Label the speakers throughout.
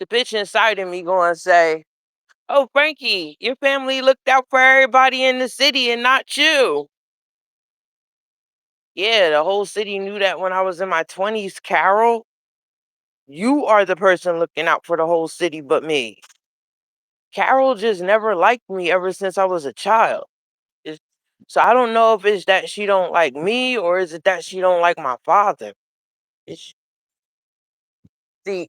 Speaker 1: The bitch inside of me going to say, "Oh, Frankie, your family looked out for everybody in the city and not you." Yeah, the whole city knew that when I was in my 20s, Carol. You are the person looking out for the whole city but me. Carol just never liked me ever since I was a child. It's, so I don't know if it's that she don't like me or is it that she don't like my father. It's, see,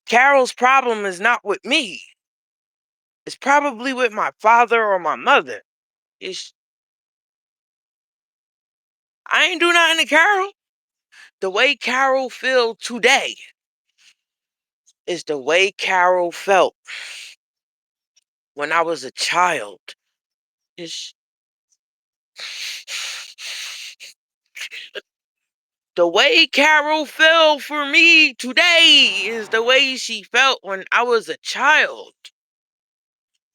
Speaker 1: Carol's problem is not with me. It's probably with my father or my mother. It's, I ain't do nothing to Carol. The way Carol feel today is the way Carol felt when I was a child. It's, the way Carol felt for me today is the way she felt when I was a child.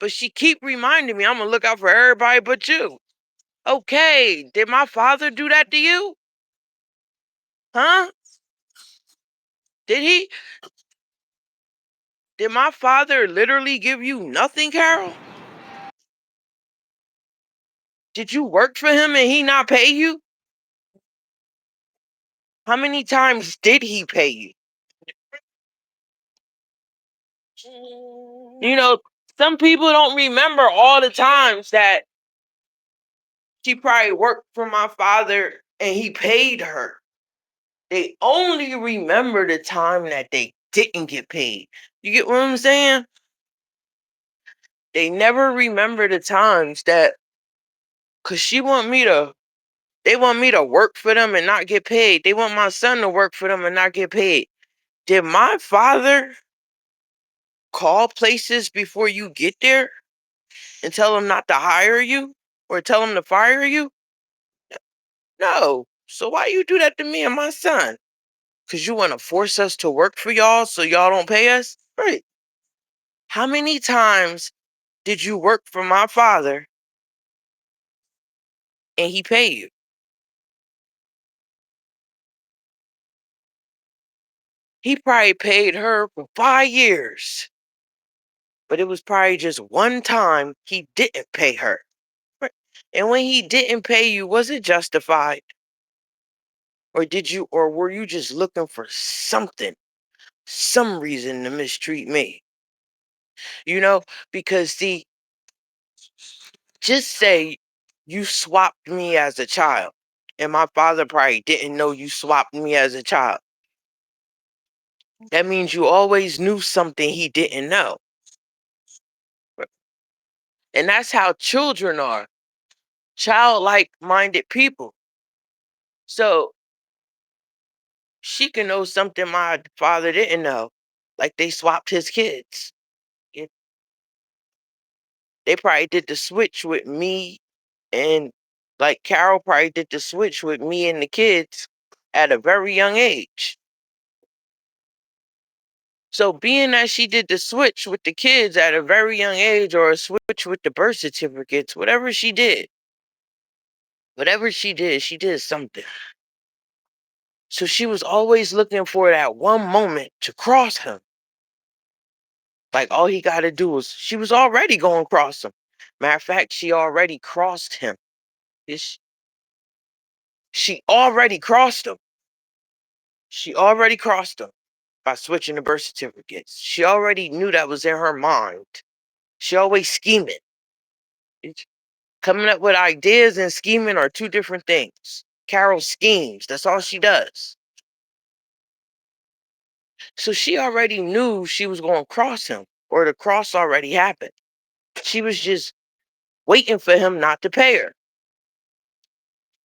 Speaker 1: But she keep reminding me I'm gonna look out for everybody but you. Okay, did my father do that to you? Huh? Did he? Did my father literally give you nothing, Carol? Did you work for him and he not pay you? How many times did he pay you? You know, some people don't remember all the times that she probably worked for my father and he paid her. They only remember the time that they didn't get paid. You get what I'm saying? They never remember the times that, cause they want me to work for them and not get paid. They want my son to work for them and not get paid. Did my father call places before you get there and tell them not to hire you or tell them to fire you? No. So why you do that to me and my son? Cause you want to force us to work for y'all so y'all don't pay us? Right. How many times did you work for my father and he pay you? He probably paid her for 5 years, but it was probably just one time he didn't pay her. Right. And when he didn't pay you, was it justified? Or were you just looking for something, some reason to mistreat me? You know, because see, just say you swapped me as a child, and my father probably didn't know you swapped me as a child. That means you always knew something he didn't know. And that's how children are, childlike minded people. So she can know something my father didn't know, like they swapped his kids. It- They probably did the switch with me, and like Carol probably did the switch with me and the kids at a very young age. So being that she did the switch with the kids at a very young age or a switch with the birth certificates, whatever she did something. So she was always looking for that one moment to cross him. Like all he got to do was, she was already going to cross him. Matter of fact, she already crossed him. It's- She already crossed him. She already crossed him by switching the birth certificates. She already knew that was in her mind. She always scheming. It's- Coming up with ideas and scheming are two different things. Carol schemes. That's all she does. So she already knew she was going to cross him, or the cross already happened. She was just waiting for him not to pay her.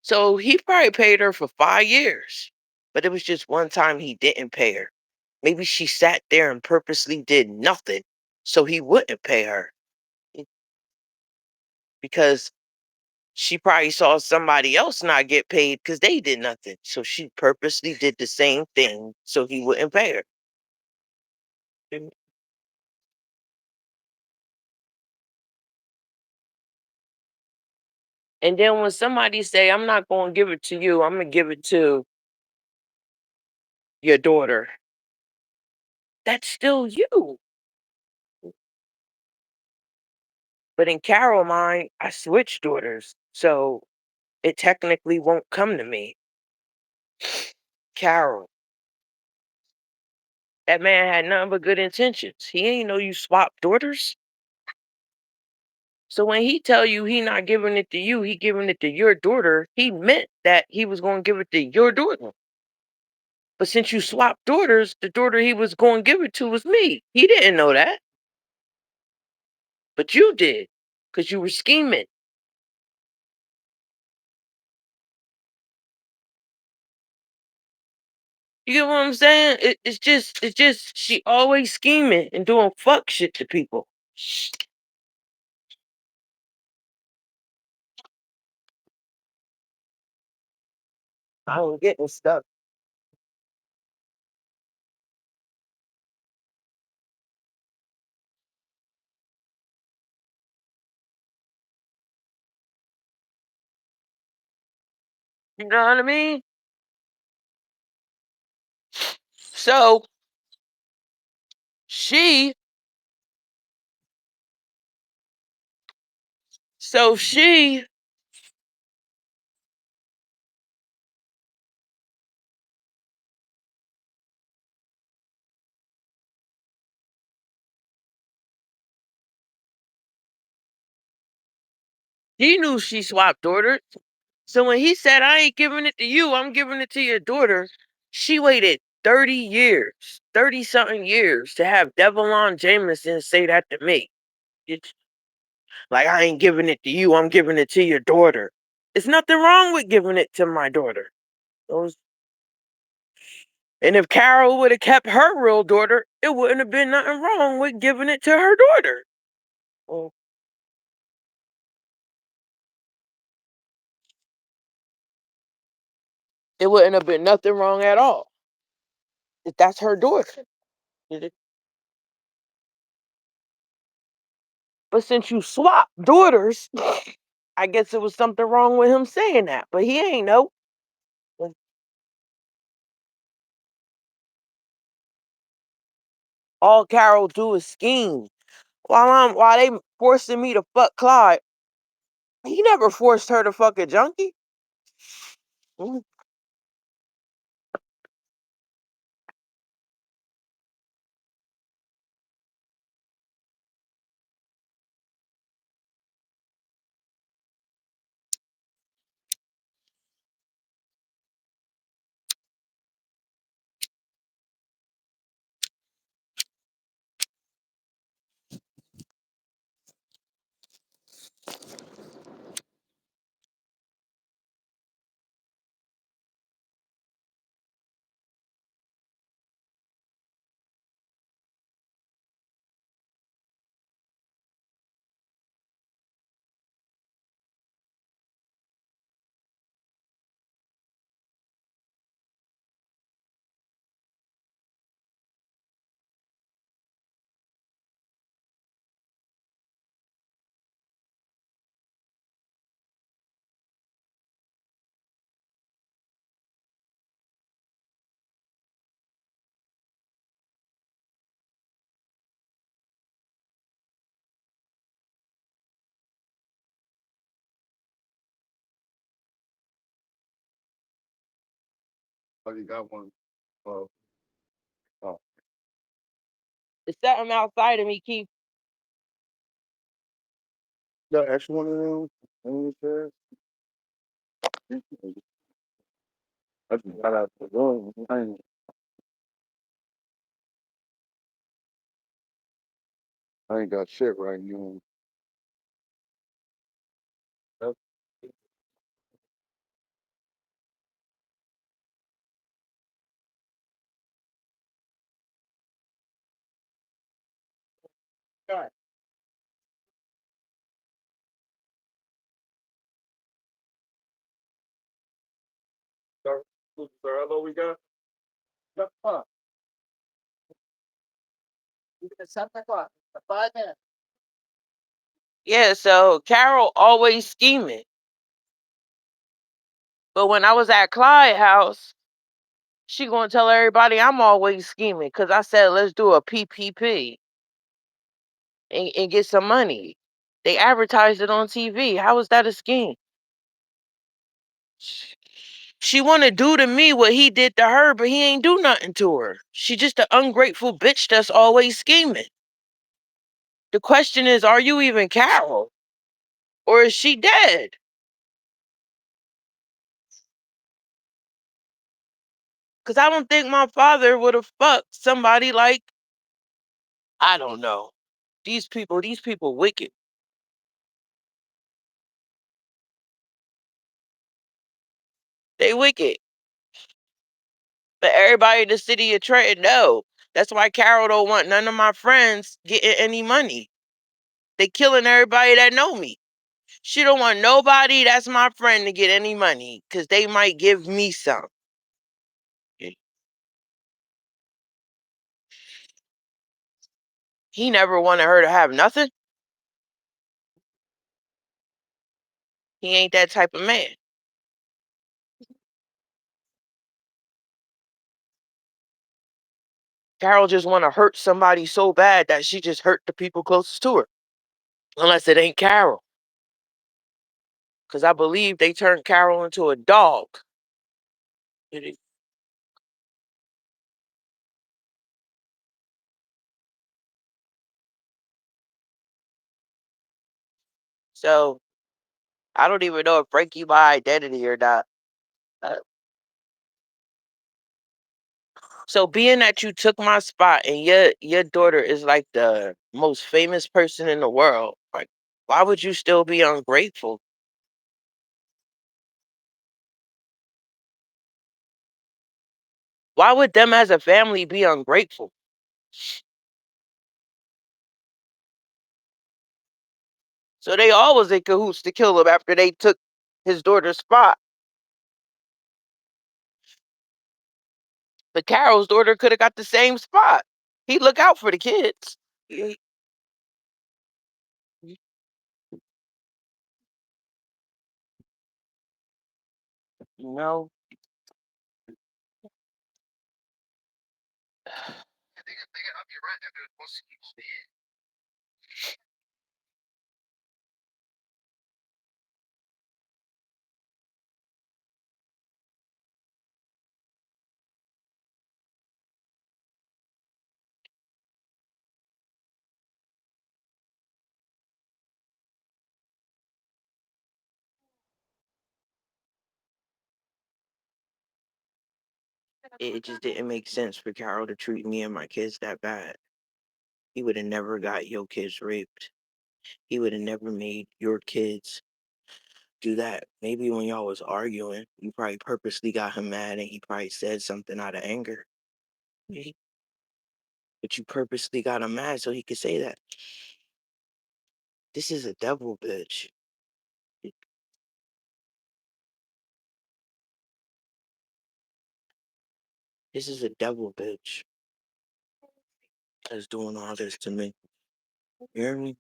Speaker 1: So he probably paid her for 5 years, but it was just one time he didn't pay her. Maybe she sat there and purposely did nothing so he wouldn't pay her, because she probably saw somebody else not get paid because they did nothing. So she purposely did the same thing so he wouldn't pay her. And and then when somebody say, "I'm not going to give it to you, I'm going to give it to your daughter," that's still you. But in Carol mind, I switched daughters, so it technically won't come to me. Carol, that man had nothing but good intentions. He ain't know you swap daughters. So when he tell you he not giving it to you, he giving it to your daughter, he meant that he was going to give it to your daughter. But since you swapped daughters, the daughter he was going to give it to was me. He didn't know that, but you did, because you were scheming. You get what I'm saying? It's just she always scheming and doing fuck shit to people. I don't getting stuck. You know what I mean? So she, so she, he knew she swapped daughters. So when he said, "I ain't giving it to you, I'm giving it to your daughter," she waited 30 years, 30 something years to have Devlon Jameson say that to me. It's like, "I ain't giving it to you, I'm giving it to your daughter." There's nothing wrong with giving it to my daughter. Those, and if Carol would have kept her real daughter, it wouldn't have been nothing wrong with giving it to her daughter. Well, it wouldn't have been nothing wrong at all. If that's her daughter. But since you swapped daughters, I guess it was something wrong with him saying that. But he ain't know. All Carol do is scheme. While they forcing me to fuck Clyde, he never forced her to fuck a junkie. Mm. Oh, you got one. Oh, oh. It's something outside of me, Keith. The extra one of them. On the I just got out the door. I ain't got shit right now. Yep. Right. Sir, hello, we got. Yep. It's 7 o'clock. 5 minutes. Yeah, so Carol always scheming. But when I was at Clyde house, She gonna tell everybody I'm always scheming because I said let's do a PPP and get some money. They advertised it on TV. How is that a scheme? She want to do to me what he did to her, but he ain't do nothing to her. She just an ungrateful bitch that's always scheming. The question is, are you even Carol? Or is she dead? Because I don't think my father would have fucked somebody like, I don't know. These people wicked. They wicked. But everybody in the city of Trenton know. That's why Carol don't want none of my friends getting any money. They killing everybody that know me. She don't want nobody that's my friend to get any money because they might give me some. He never wanted her to have nothing. He ain't that type of man. Carol just want to hurt somebody so bad that she just hurt the people closest to her. Unless it ain't Carol. Because I believe they turned Carol into a dog. So I don't even know if Frankie my identity or not. Uh, so being that you took my spot and your daughter is like the most famous person in the world, like why would you still be ungrateful? Why would them as a family be ungrateful? So they all was in cahoots to kill him after they took his daughter's spot. But Carol's daughter could have got the same spot. He look out for the kids. You know, it just didn't make sense for Carol to treat me and my kids that bad. He would have never got your kids raped. He would have never made your kids do that. Maybe when y'all was arguing, you probably purposely got him mad and he probably said something out of anger. But you purposely got him mad so he could say that. This is a devil bitch. This is a devil bitch that's doing all this to me. You hear me?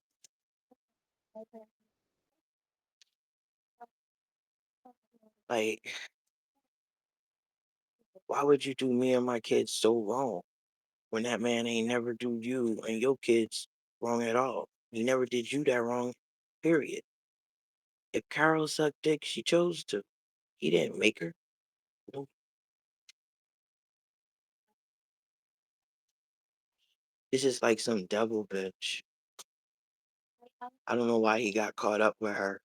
Speaker 1: Like, why would you do me and my kids so wrong when that man ain't never do you and your kids wrong at all? He never did you that wrong, period. If Carol sucked dick, she chose to. He didn't make her. Nope. This is like some devil bitch. I don't know why he got caught up with her,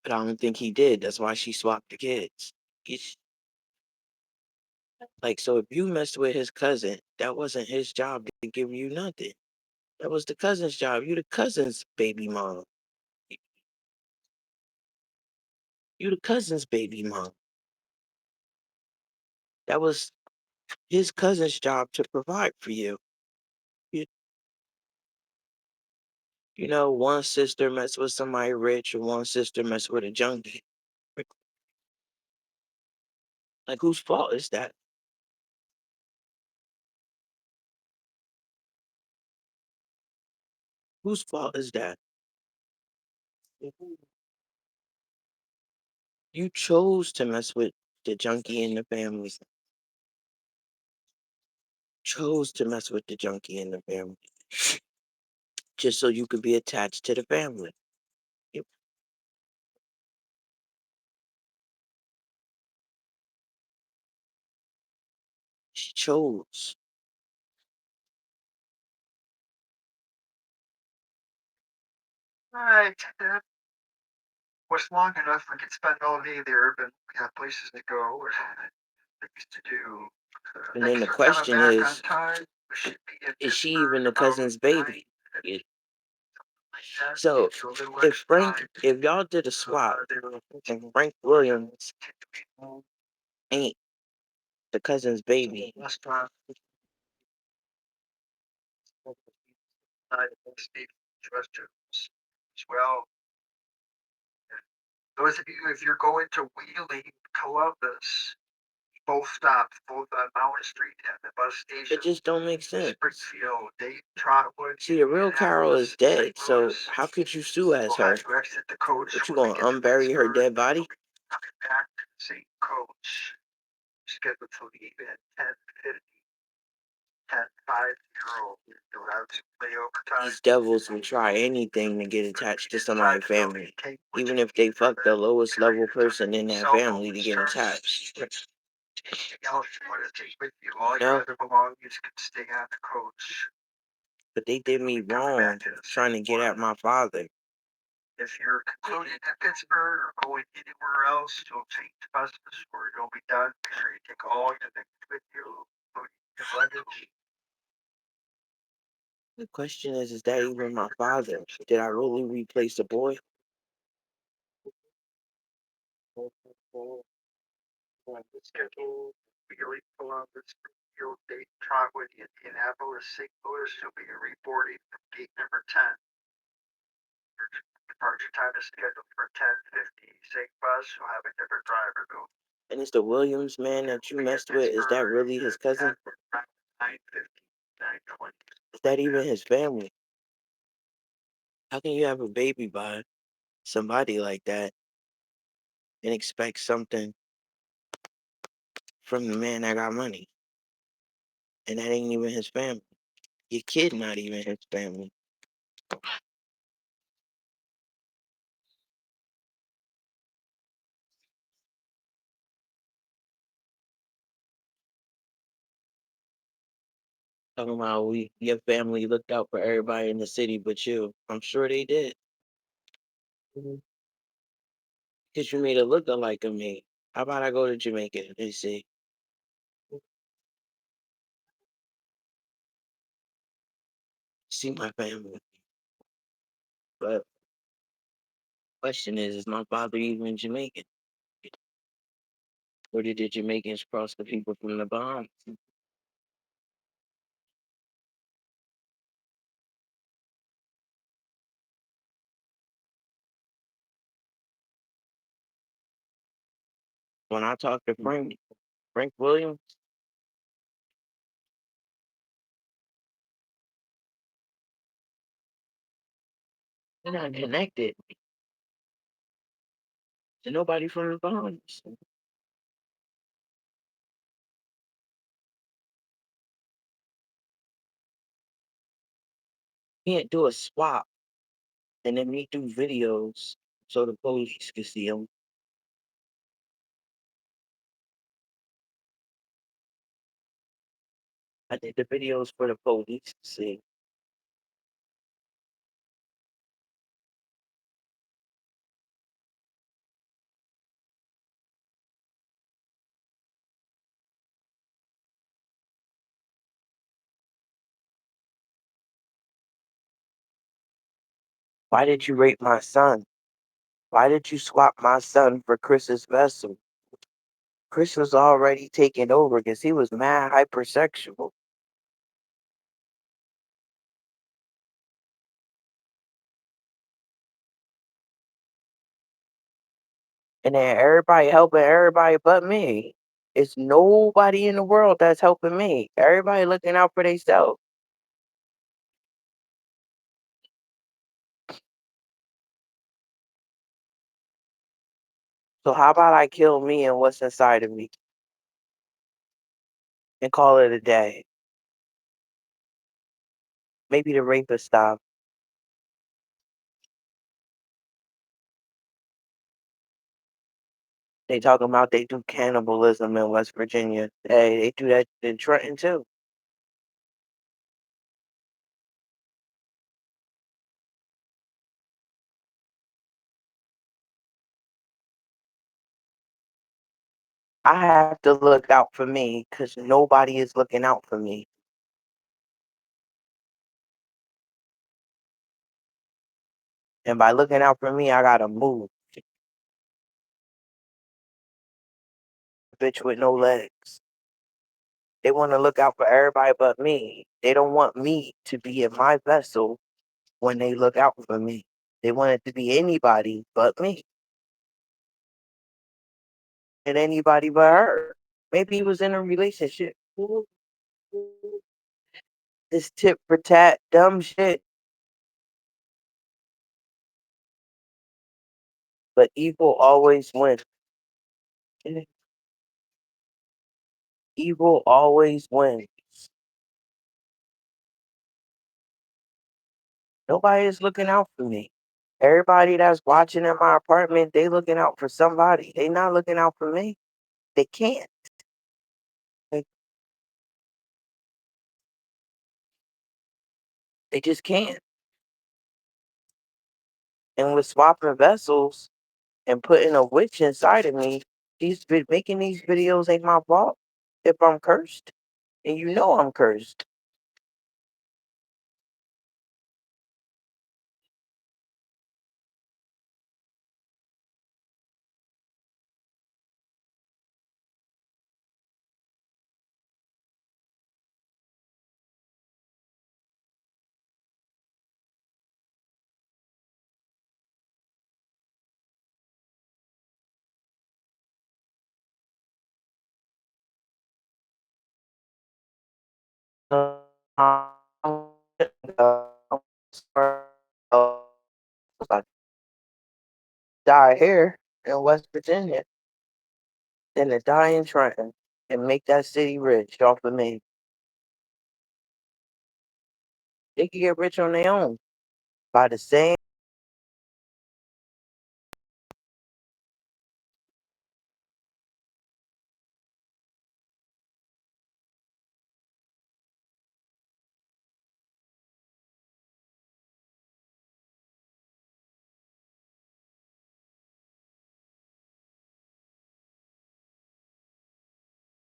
Speaker 1: but I don't think he did. That's why she swapped the kids. He's like, so if you messed with his cousin, that wasn't his job to give you nothing. That was the cousin's job. You the cousin's baby mom. You the cousin's baby mom. That was his cousin's job to provide for you. You, you know, one sister mess with somebody rich and one sister mess with a junkie. Like, whose fault is that? Whose fault is that? You chose to mess with the junkie in the family. chose to mess with the junkie in the family just so you could be attached to the family. Yep. She chose.
Speaker 2: Right. That was long enough. I could spend all day there, but we got places to go or things to do.
Speaker 1: And then the
Speaker 2: Thanks for coming
Speaker 1: question
Speaker 2: back on
Speaker 1: is
Speaker 2: time. We should be in
Speaker 1: she
Speaker 2: Pittsburgh
Speaker 1: even the
Speaker 2: about
Speaker 1: cousin's baby?
Speaker 2: 9:50,
Speaker 1: It-
Speaker 2: like that.
Speaker 1: So
Speaker 2: Gives you a little
Speaker 1: if
Speaker 2: extra
Speaker 1: Frank,
Speaker 2: time.
Speaker 1: if y'all did a swap and Frank Williams ain't the cousin's baby,
Speaker 2: Restaurant, restrooms as well. Those of you, if you're going to Wheeling, Columbus, both stops, both on Mountain Street and the bus station.
Speaker 1: it just don't make sense.
Speaker 2: Springfield, Dayton, Trotwood.
Speaker 1: See, the real Carol is dead,
Speaker 2: St.
Speaker 1: so
Speaker 2: Louis.
Speaker 1: how could you sue as
Speaker 2: We'll
Speaker 1: her?
Speaker 2: have to exit the coach.
Speaker 1: What, you
Speaker 2: when we
Speaker 1: gonna
Speaker 2: get to
Speaker 1: unbury her
Speaker 2: Pittsburgh.
Speaker 1: dead body?
Speaker 2: Coming back to the same coach. Scheduled to leave at 10:50. 10:50. You'll have to play overtime.
Speaker 1: These devils will try anything to get attached to somebody's family, even if they fuck the lowest level person in that family to get attached.
Speaker 2: Anything else you want to take with you? All
Speaker 1: No.
Speaker 2: your other belongings can stay on the coach.
Speaker 1: But they did me wrong trying to get at my father.
Speaker 2: If you're concluding in Pittsburgh or going anywhere else, you'll change buses or you'll be done. Make sure you take all your things with you, including your luggage.
Speaker 1: The question is that even my father? Did I really replace the boy?
Speaker 2: Schedule Wheeling, Columbus, Springfield, Dayton, Trotwood, Indianapolis, St. Louis. You'll be reporting from gate number 10. Departure time is scheduled for 10:50. Same bus. You'll have a different driver though.
Speaker 1: And it's the Williams man that you messed with. Is that really his cousin?
Speaker 2: 9:50, 9:20.
Speaker 1: Is that even his family? How can you have a baby by somebody like that and expect something from the man that got money? And that ain't even his family. Your kid not even his family. Talking about your family looked out for everybody in the city but you. I'm sure they did. Because you made a look-alike of me. How about I go to Jamaica and see? See my family. But question is my father even Jamaican? Or did the Jamaicans cross the people from the Bahamas? When I talked to Frank Williams, they're not connected to nobody from the Bahamas. Can't do a swap and then me do videos so the police can see them. I did the videos for the police to see. Why did you rape my son? Why did you swap my son for Chris's vessel? Chris was already taken over because he was mad hypersexual. And then everybody helping everybody but me. It's nobody in the world that's helping me. Everybody looking out for themselves. So how about I kill me and what's inside of me and call it a day? Maybe the rapist stopped. They talking about they do cannibalism in West Virginia. Hey, they do that in Trenton too. I have to look out for me because nobody is looking out for me. And by looking out for me, I gotta move. Bitch with no legs. They want to look out for everybody but me. They don't want me to be in my vessel when they look out for me. They want it to be anybody but me. And anybody but her. Maybe he was in a relationship. This tit for tat dumb shit. But evil always wins. Evil always wins. Nobody is looking out for me. Everybody that's watching in my apartment, they looking out for somebody. They not looking out for me. They can't. They just can't. And with swapping vessels and putting a witch inside of me, making these videos ain't my fault if I'm cursed. And you know I'm cursed. Die here in West Virginia than to die in Trenton and make that city rich off of me. They can get rich on their own by the same